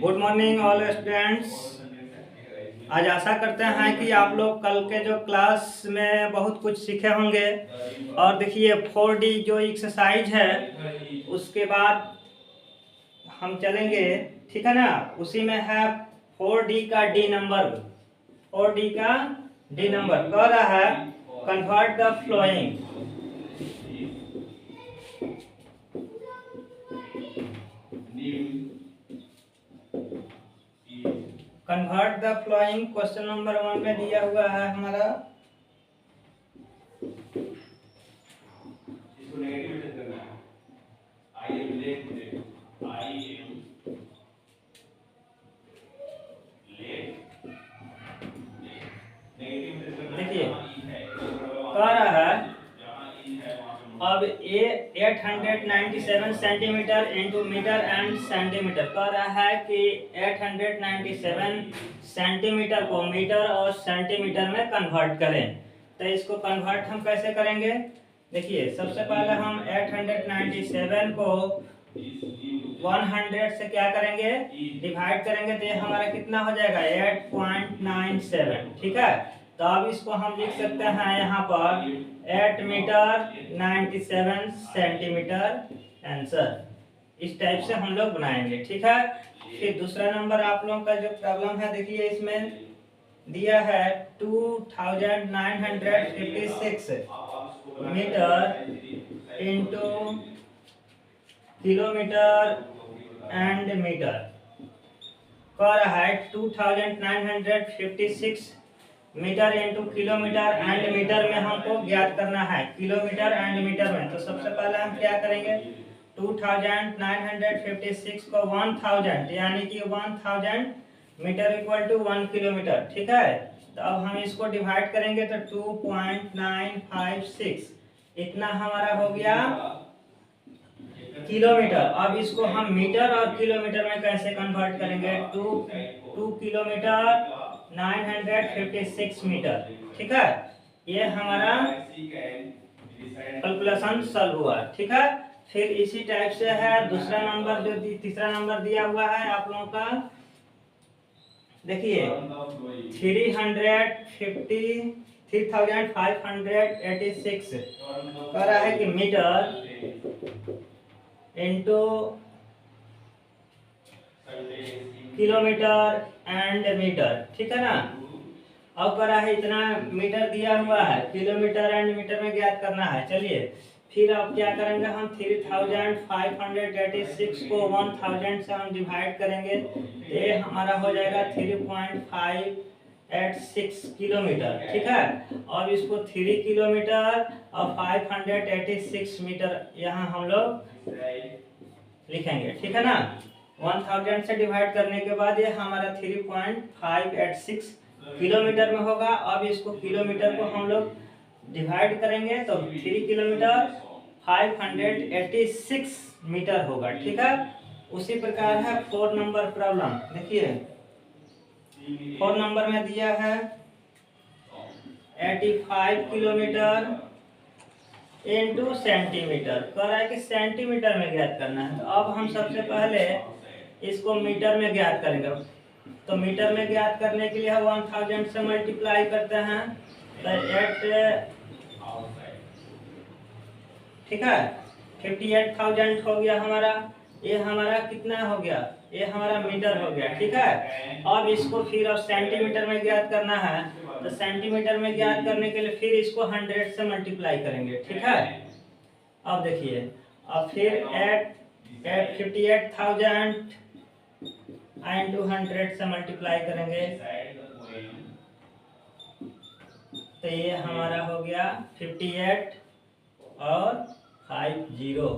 Good morning all students. आज आशा करते हैं कि आप लोग कल के जो क्लास में बहुत कुछ सीखे होंगे। और देखिए 4D जो एक्सरसाइज है उसके बाद हम चलेंगे, ठीक है ना। उसी में है 4D का डी नंबर, 4D का डी नंबर कह रहा है convert the flowing. Convert the flowing question number 1 में दिया हुआ है हमारा। देखिए कह रहा है अब ये 897 centimetre into metre and centimetre कह रहा है कि 897 सेंटीमीटर को मीटर और सेंटीमीटर में कन्वर्ट करें। तो इसको कन्वर्ट हम कैसे करेंगे? देखिए सबसे पहले हम 897 को 100 से क्या करेंगे, डिवाइड करेंगे तो ये हमारा कितना हो जाएगा 8.97, ठीक है। तो अब इसको हम लिख सकते हैं यहाँ पर 8 मीटर 97 सेंटीमीटर आंसर। इस टाइप से हम लोग बनाएंगे, ठीक है। फिर दूसरा नंबर आप लोगों का जो प्रॉब्लम है, देखिए इसमें दिया है 2956 metre into kilometre and metre. कह रहा है 2956 metre into kilometre and metre में हमको ज्ञात करना है, किलोमीटर एंड मीटर में। तो सबसे पहले हम क्या करेंगे, 2956 को 1000 यानी कि 1000 मीटर इक्वल टू 1 किलोमीटर, ठीक है। तो अब हम इसको डिवाइड करेंगे तो 2.956 इतना हमारा हो गया किलोमीटर। अब इसको हम मीटर और किलोमीटर में कैसे कन्वर्ट करेंगे, 2 किलोमीटर 956 मीटर, ठीक है। ये हमारा कैलकुलेशन सॉल्व हुआ, ठीक है। फिर इसी टाइप से है दूसरा नंबर जो तीसरा नंबर दिया हुआ है आप लोगों का। देखिए 3586 कह रहा है कि metre into kilometre and metre, ठीक है ना। अब करा है इतना मीटर दिया हुआ है, किलोमीटर एंड मीटर में ज्ञात करना है। चलिए फिर अब क्या करेंगे, हम 3586 को 1000 से हम डिवाइड करेंगे, ये हमारा हो जाएगा 3.586 किलोमीटर, ठीक है। और इसको 3 किलोमीटर और 586 मीटर यहाँ हम लोग लिखेंगे, ठीक है ना। 1000 से डिवाइड करने के बाद ये हमारा 3.586 किलोमीटर में होगा। अब इसको किलोमीटर को हम लोग डिवाइड करेंगे तो 3 किलोमीटर 586 मीटर होगा, ठीक है। उसी प्रकार है 4 नंबर प्रॉब्लम। देखिए 4 नंबर में दिया है 85 किलोमीटर इंटू सेंटीमीटर। कह रहा है कि सेंटीमीटर में ज्ञात करना है। तो अब हम सबसे पहले इसको मीटर में ज्ञात करेंगे। तो मीटर में ज्ञात करने के लिए 1000 से मल्टीप्लाई करते हैं तो 8, ठीक है, 58,000 हो गया हमारा। ये हमारा कितना हो गया, ये हमारा मीटर हो गया, ठीक है। अब इसको फिर अब सेंटीमीटर में ज्ञात करना है। तो सेंटीमीटर में ज्ञात करने के लिए फिर इसको 100 से मल्टीप्लाई करेंगे, ठीक है। अब देखिए अब फिर 58,000 इंटू 100 से मल्टीप्लाई करेंगे तो ये हमारा हो गया 58 और 50,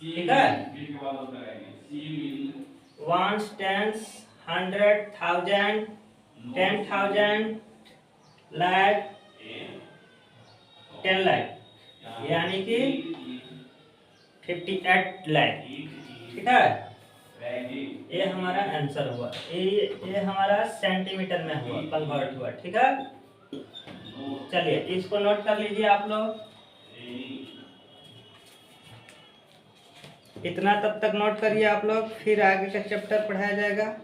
ठीक है। 1 10 100,000 10,000 लाख 10 लाख यानी कि 58 लाख, ठीक है। ये हमारा आंसर हुआ। ये हमारा सेंटीमीटर में हुआ, कन्वर्ट हुआ, ठीक है। चलिए इसको नोट कर लीजिए आप लोग। इतना तब तक नोट करिए आप लोग, फिर आगे का चैप्टर पढ़ाया जाएगा।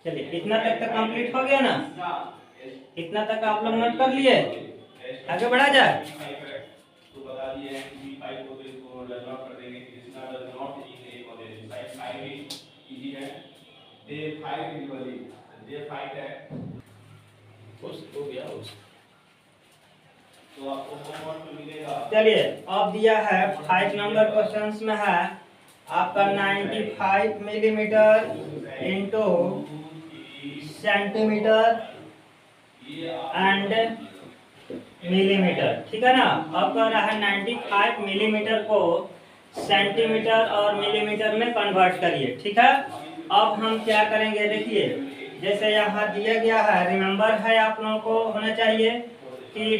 चलिए इतना तक कंप्लीट हो गया ना, इतना तक आप लोग नोट कर लिए, आगे बढ़ा जाए। चलिए अब दिया है 5 नंबर क्वेश्चंस में है आपका 95 millimetre into centimetre and millimetre, ठीक है ना। अब कह रहा है 95 मिलीमीटर को सेंटीमीटर और मिलीमीटर में कन्वर्ट करिए, ठीक है। अब हम क्या करेंगे, देखिए जैसे यहाँ दिया गया है, रिमेंबर है आप लोगों को होना चाहिए कि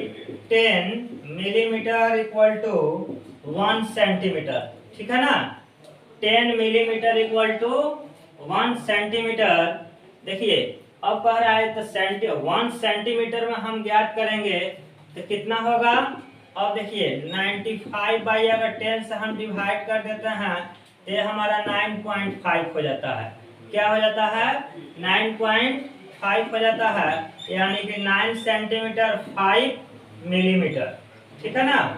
10 मिलीमीटर इक्वल टू 1 सेंटीमीटर, ठीक है ना। 10 मिलीमीटर इक्वल टू 1 सेंटीमीटर। देखिए अब कह रहा है तो 1 सेंटीमीटर में हम ज्ञात करेंगे तो कितना होगा। अब देखिए 95 बाई अगर 10 से हम डिवाइड कर देते हैं तो ये हमारा 9.5 हो जाता है। क्या हो जाता है, 9.5 हो जाता है, यानी कि 9 सेंटीमीटर 5 मिलीमीटर, ठीक है ना।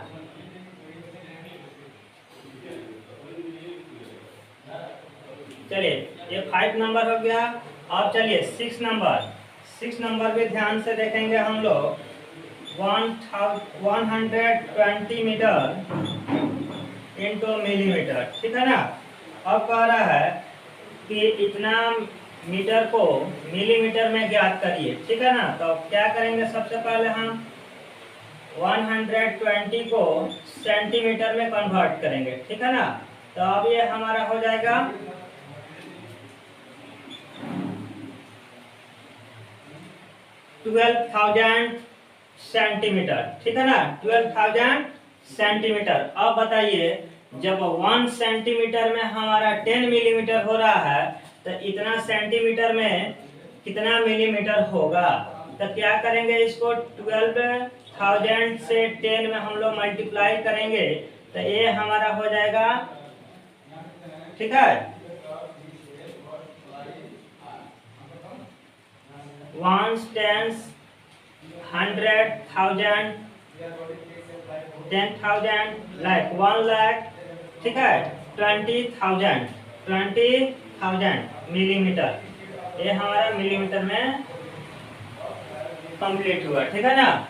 चलिए ये 5 नंबर हो गया। अब चलिए 6 नंबर भी ध्यान से देखेंगे हम लोग। 120 मीटर इंटू मिलीमीटर, ठीक है ना। अब कह रहा है कि इतना मीटर को मिलीमीटर में ज्ञात करिए, ठीक है ना। तो क्या करेंगे, सबसे पहले हम 120 को सेंटीमीटर में कन्वर्ट करेंगे, ठीक है ना। तो अब ये हमारा हो जाएगा 12,000 सेंटीमीटर, ठीक है ना। 12,000 सेंटीमीटर। अब बताइए जब 1 सेंटीमीटर में हमारा 10 मिलीमीटर हो रहा है तो इतना सेंटीमीटर में कितना मिलीमीटर होगा। तो क्या करेंगे, इसको 12,000 से 10 में हम लोग मल्टीप्लाई करेंगे तो ये हमारा हो जाएगा, ठीक है, 1 10 100,000 10,000 लाख 1 लाख, ठीक है, 20,000 मिलीमीटर। ये हमारा मिलीमीटर में कंप्लीट हुआ, ठीक है ना।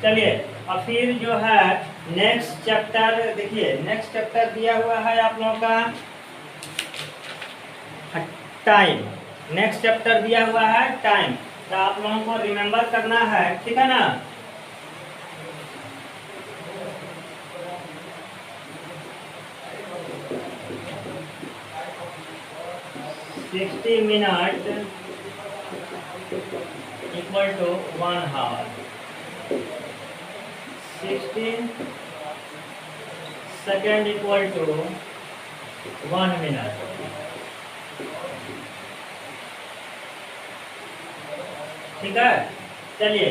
चलिए और फिर जो है नेक्स्ट चैप्टर, देखिए नेक्स्ट चैप्टर दिया हुआ है आप लोगों का टाइम। नेक्स्ट चैप्टर दिया हुआ है टाइम, तो आप लोगों को रिमेम्बर करना है, ठीक है ना। Minute equal to 1 hour, 60 second equal to 1 minute, ठीक है। चलिए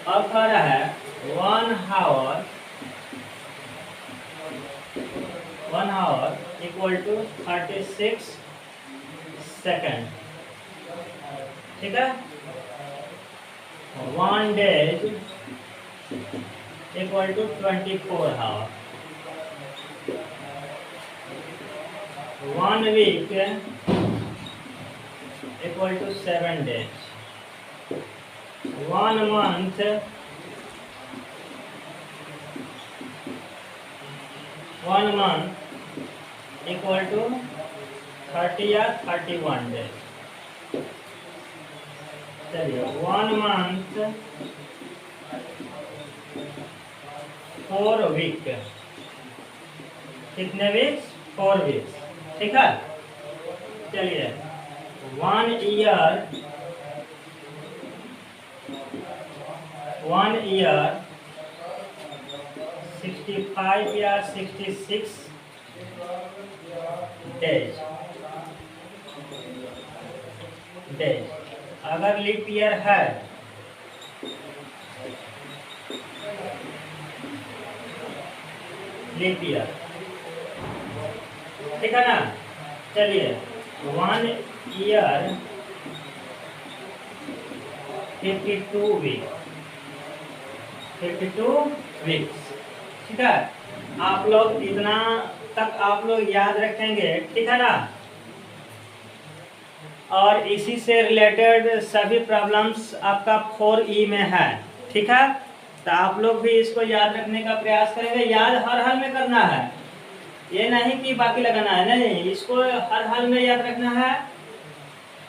अब कह रहा है 1 आवर इक्वल टू 36 सेकेंड, ठीक है। 1 day equal to 24 hour, 1 week equal to 7 days, 1 month equal to 30 या 31 days। चलिए 1 month 4 वीक, कितने वीक्स, 4 वीक्स, ठीक है। चलिए 1 ईयर 65 या 66 डेज अगर लीप ईयर है लीप ईयर, ठीक है ना। चलिए 1 ईयर 52 वीक्स, ठीक है। आप लोग इतना तक आप लोग याद रखेंगे, ठीक है ना। और इसी से रिलेटेड सभी प्रॉब्लम्स आपका 4E में है, ठीक है। तो आप लोग भी इसको याद रखने का प्रयास करेंगे। याद हर हाल में करना है, ये नहीं कि बाकी लगाना है, नहीं, इसको हर हाल में याद रखना है।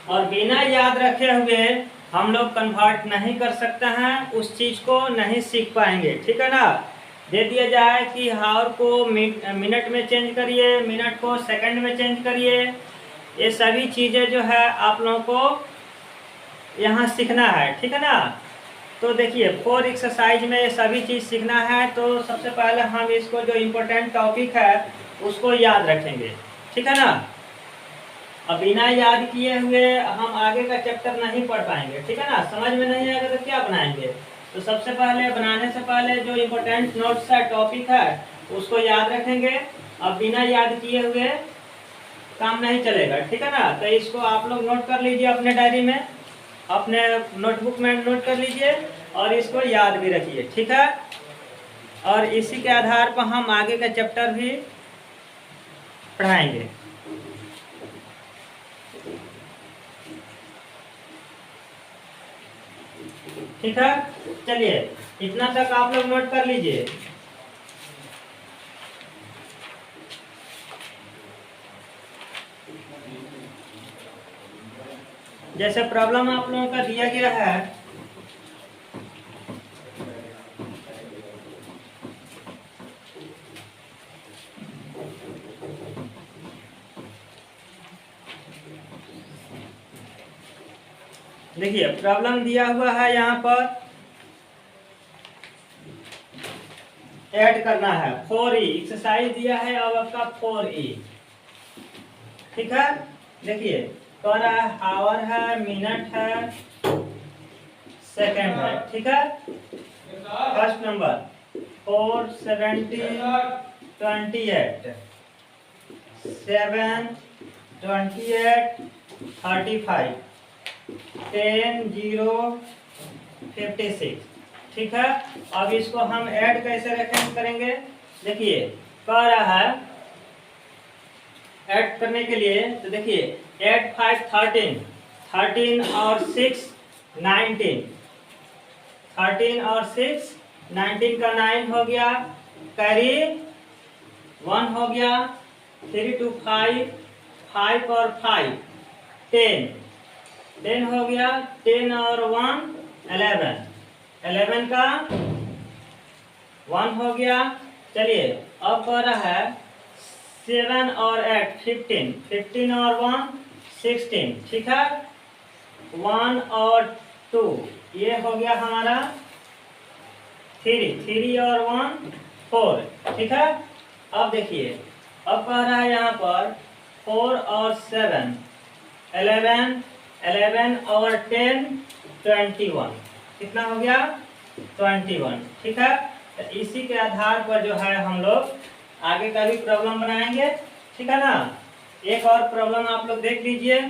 और बिना याद रखे हुए हम लोग कन्वर्ट नहीं कर सकते हैं, उस चीज़ को नहीं सीख पाएंगे, ठीक है ना। दे दिया जाए कि हावर को मिनट में चेंज करिए, मिनट को सेकंड में चेंज करिए, ये सभी चीज़ें जो है आप लोगों को यहाँ सीखना है, ठीक है ना। तो देखिए 4 एक्सरसाइज में ये सभी चीज़ सीखना है। तो सबसे पहले हम इसको जो इम्पोर्टेंट टॉपिक है उसको याद रखेंगे, ठीक है ना। अब बिना याद किए हुए हम आगे का चैप्टर नहीं पढ़ पाएंगे, ठीक है ना। समझ में नहीं आएगा तो क्या बनाएंगे। तो सबसे पहले बनाने से पहले जो इम्पोर्टेंट नोट्स है, टॉपिक है, उसको याद रखेंगे। अब बिना याद किए हुए काम नहीं चलेगा, ठीक है ना। तो इसको आप लोग नोट कर लीजिए अपने डायरी में, अपने नोटबुक में नोट कर लीजिए और इसको याद भी रखिए, ठीक है। और इसी के आधार पर हम आगे का चैप्टर भी पढ़ाएंगे। ठीक है, चलिए इतना तक आप लोग नोट कर लीजिए। जैसे प्रॉब्लम आप लोगों का दिया गया है, देखिए प्रॉब्लम दिया हुआ है, यहाँ पर ऐड करना है 4E एक्सरसाइज दिया है। अब आपका 4E, ठीक है। देखिए कह रहा है आवर है, मिनट है, सेकंड है, ठीक है। फर्स्ट नंबर 4 70 28 7 28 35 10 0 56, ठीक है। अब इसको हम ऐड कैसे करेंगे, देखिए कह रहा है ऐड करने के लिए। तो देखिए 8 5 13, 13 और 6 19, 13 और 6 19 का 9 हो गया, कैरी 1 हो गया, 3 2 5, 5 और 5 10, 10 हो गया, 10 और 1 11, 11 का 1 हो गया। चलिए अब कह रहा है 7 और 8 15, 15 और 1 16, ठीक है। 1 और 2 ये हो गया हमारा 3, 3 और 1 4, ठीक है। अब देखिए अब कह रहा है यहाँ पर 4 और 7 11, 11 और 10 21, कितना हो गया 21, ठीक है। तो इसी के आधार पर जो है हम लोग आगे का भी प्रॉब्लम बनाएंगे, ठीक है ना। एक और प्रॉब्लम आप लोग देख लीजिए।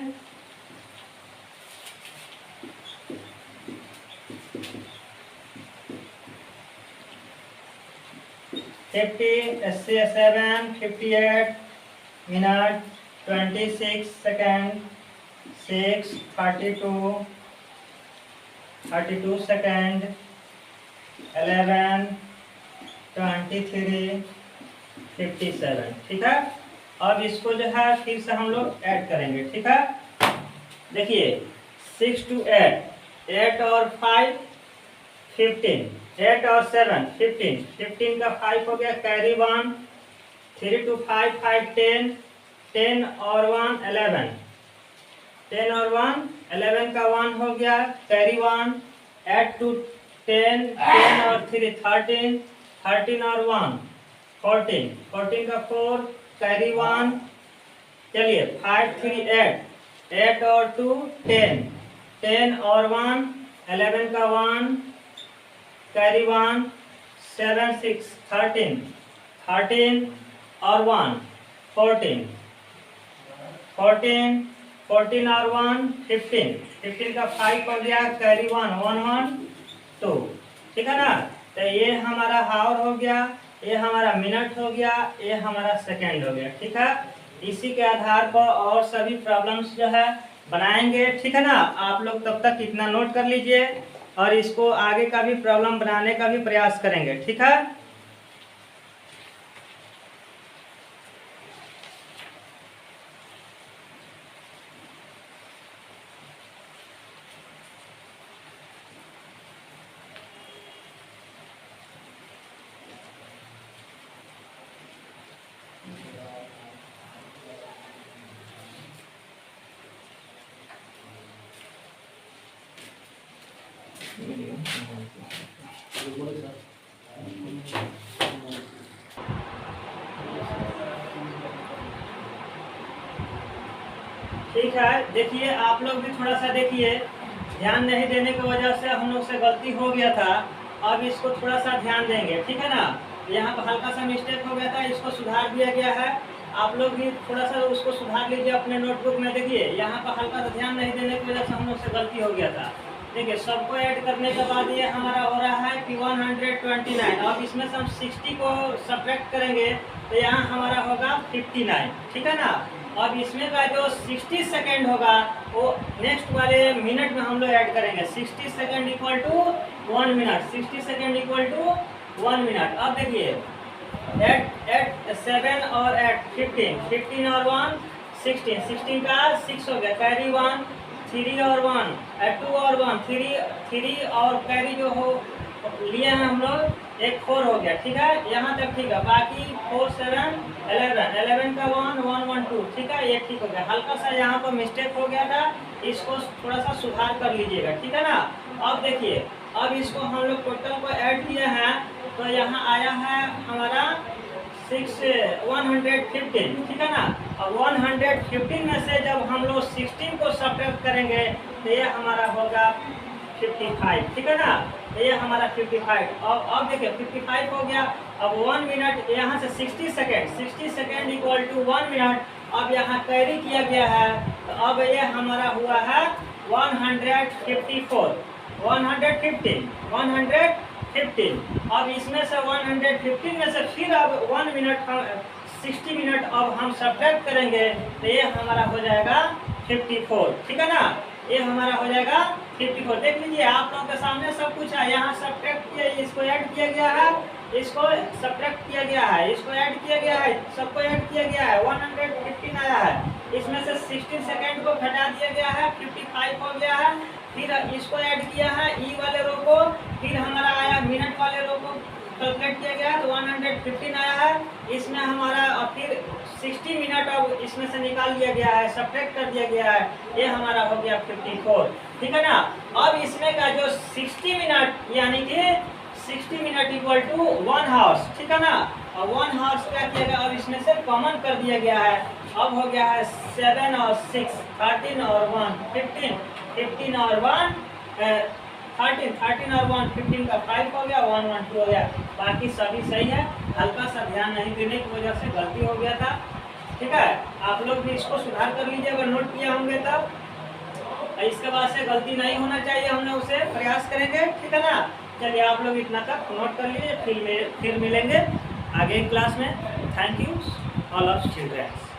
सेवन 58 मिनट 26 सेकेंड 6 32 सेकेंड 11 23 57, ठीक है। अब इसको जो है फिर से हम लोग ऐड करेंगे, ठीक है। देखिए 6 to 8, 8 और 5 15, 8 और 7 15, 15 का 5 हो गया, कैरी 1, 3 to 5 5 10, 10 और 1 11, 10 और 1 11 का 1 हो गया, कैरी 1, ऐड टू 10, 10 और 3 13, 13 और 1 14, 14 का 4 कैरी 1, चलिए 5 3 8, 8 और 2 10, 10 और 1 11 का 1 कैरी 1, 7 6 13, 13 और 1 14, 14 14 और 1 15, 15 का 5 पड़ गया कैरी 1 1 1 2, ठीक है ना। तो ये हमारा हावर हो गया, ये हमारा मिनट हो गया, ये हमारा सेकंड हो गया, ठीक है। इसी के आधार पर और सभी प्रॉब्लम्स जो है बनाएंगे, ठीक है ना। आप लोग तब तक इतना नोट कर लीजिए और इसको आगे का भी प्रॉब्लम बनाने का भी प्रयास करेंगे, ठीक है। ठीक है, देखिए आप लोग भी थोड़ा सा देखिए, ध्यान नहीं देने की वजह से हम लोग से गलती हो गया था। अब इसको थोड़ा सा ध्यान देंगे, ठीक है ना। यहाँ पर हल्का सा मिस्टेक हो गया था, इसको सुधार दिया गया है। आप लोग भी थोड़ा सा उसको सुधार लीजिए अपने नोटबुक में। देखिए यहाँ पर हल्का सा ध्यान नहीं देने की वजह से हम लोग से गलती हो गया था। देखिए सबको ऐड करने के बाद ये हमारा हो रहा है कि 129। अब इसमें से हम 60 को सब्ट्रैक्ट करेंगे तो यहाँ हमारा होगा 59, ठीक है ना। अब इसमें का जो 60 सेकेंड होगा वो नेक्स्ट वाले मिनट में हम लोग ऐड करेंगे। 60 second equal to 1 minute, 60 second equal to 1 minute. अब देखिए 8 7 और 8 15, 15 और 1 16, 16 का 6 हो गया कैरी 1, 3 और 1 2 और 1 3 और कैरी जो हो लिए हैं हम लोग एक 4 हो गया, ठीक है। यहाँ तक ठीक है। बाकी 4 7 11, 11 का 1 1 1 2, ठीक है, ये ठीक हो गया। हल्का सा यहाँ पर मिस्टेक हो गया था, इसको थोड़ा सा सुधार कर लीजिएगा, ठीक है ना। अब देखिए अब इसको हम लोग टोटल को ऐड किए हैं तो यहाँ आया है हमारा 115, ठीक है ना। अब 115 में से जब हम लोग 16 को सब्ट्रैक्ट करेंगे तो ये हमारा होगा 55, ठीक है ना। ये हमारा 55। अब देखिए 55 हो गया। अब 1 मिनट यहाँ से 60 सेकेंड इक्वल टू 1 मिनट। अब यहाँ कैरी किया गया है तो अब ये हमारा हुआ है 154, 115। अब इसमें से 115 में से फिर अब 1 मिनट 60 मिनट अब हम सब्ट्रैक्ट करेंगे तो ये हमारा हो जाएगा 54, ठीक है ना। ये हमारा हो जाएगा 54। देख लीजिए आप लोगों के सामने सब कुछ है। यहाँ सब्ट्रैक्ट किया, इसको ऐड किया गया है, इसको सब्ट्रैक्ट किया गया है, इसको ऐड किया गया है, सबको ऐड किया गया है। 115 आया है, इसमें से 16 सेकेंड को घटा दिया गया है, 55 हो गया है। फिर इसको ऐड किया है ई वाले रो को, फिर हमारा आया मिनट वाले रो को कैलकुलेट किया गया तो 115 आया है। इसमें हमारा फिर 60 मिनट अब इसमें से निकाल लिया गया है, सब्ट्रैक्ट कर दिया गया है, ये हमारा हो गया 54, ठीक है ना। अब इसमें का जो 60 मिनट यानी कि 60 मिनट इक्वल टू 1 हावर्स, ठीक है ना। और 1 हावर्स क्या किया गया, अब इसमें से कॉमन कर दिया गया है। अब हो गया है 7 और 6 13 और 1 15, 15 और 1 13 और 1 15 का 5 हो गया, 1 1 2 हो गया। बाकी सभी सही है। हल्का सा ध्यान नहीं देने की वजह से गलती हो गया था, ठीक है। आप लोग भी इसको सुधार कर लीजिए अगर नोट किए होंगे तब। इसके बाद से गलती नहीं होना चाहिए, हम लोग उसे प्रयास करेंगे, ठीक है ना। चलिए आप लोग इतना तक नोट कर लीजिए, फिर मिलेंगे आगे क्लास में। Thank you all of children.